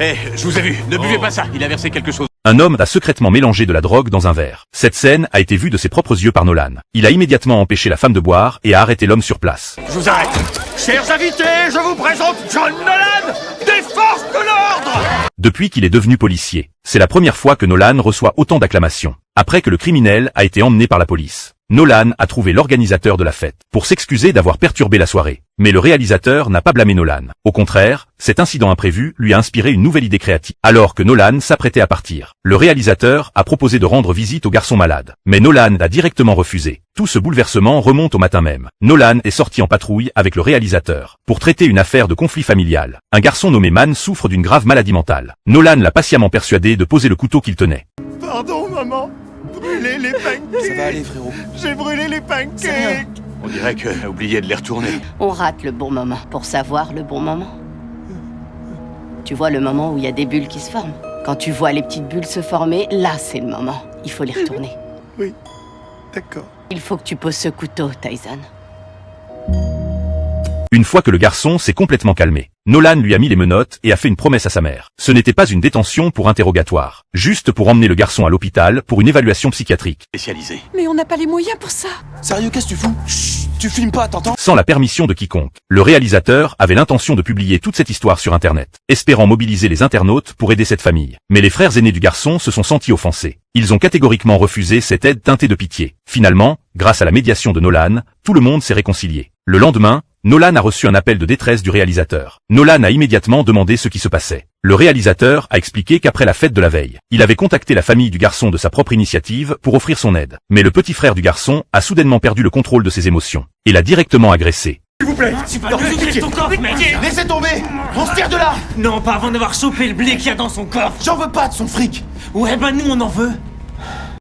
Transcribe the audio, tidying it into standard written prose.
Eh, je vous ai vu, ne buvez pas ça, il a versé quelque chose. Un homme a secrètement mélangé de la drogue dans un verre. Cette scène a été vue de ses propres yeux par Nolan. Il a immédiatement empêché la femme de boire et a arrêté l'homme sur place. Je vous arrête. Chers invités, je vous présente John Nolan, des forces de l'ordre. Depuis qu'il est devenu policier, c'est la première fois que Nolan reçoit autant d'acclamations. Après que le criminel a été emmené par la police, Nolan a trouvé l'organisateur de la fête pour s'excuser d'avoir perturbé la soirée. Mais le réalisateur n'a pas blâmé Nolan. Au contraire, cet incident imprévu lui a inspiré une nouvelle idée créative. Alors que Nolan s'apprêtait à partir, le réalisateur a proposé de rendre visite au garçon malade. Mais Nolan a directement refusé. Tout ce bouleversement remonte au matin même. Nolan est sorti en patrouille avec le réalisateur pour traiter une affaire de conflit familial. Un garçon nommé Man souffre d'une grave maladie mentale. Nolan l'a patiemment persuadé de poser le couteau qu'il tenait. Pardon, maman. Brûler les pancakes. Ça va aller, frérot. J'ai brûlé les pancakes. On dirait que a oublié de les retourner. On rate le bon moment pour savoir le bon moment. Tu vois le moment où il y a des bulles qui se forment. Quand tu vois les petites bulles se former, là c'est le moment. Il faut les retourner. Oui, d'accord. Il faut que tu poses ce couteau, Tyson. Une fois que le garçon s'est complètement calmé, Nolan lui a mis les menottes et a fait une promesse à sa mère. Ce n'était pas une détention pour interrogatoire, juste pour emmener le garçon à l'hôpital pour une évaluation psychiatrique. Spécialisé. Mais on n'a pas les moyens pour ça. Sérieux, qu'est-ce que tu fous? Chut, tu filmes pas, t'entends? Sans la permission de quiconque, le réalisateur avait l'intention de publier toute cette histoire sur Internet, espérant mobiliser les internautes pour aider cette famille. Mais les frères aînés du garçon se sont sentis offensés. Ils ont catégoriquement refusé cette aide teintée de pitié. Finalement, grâce à la médiation de Nolan, tout le monde s'est réconcilié. Le lendemain, Nolan a reçu un appel de détresse du réalisateur. Nolan a immédiatement demandé ce qui se passait. Le réalisateur a expliqué qu'après la fête de la veille, il avait contacté la famille du garçon de sa propre initiative pour offrir son aide. Mais le petit frère du garçon a soudainement perdu le contrôle de ses émotions et l'a directement agressé. S'il vous plaît. Tu vas nous ouvrir ton coffre, mec. Laissez tomber! On se tire de là! Non, pas avant d'avoir chopé le blé qu'il y a dans son coffre. J'en veux pas de son fric! Ouais, bah nous on en veut.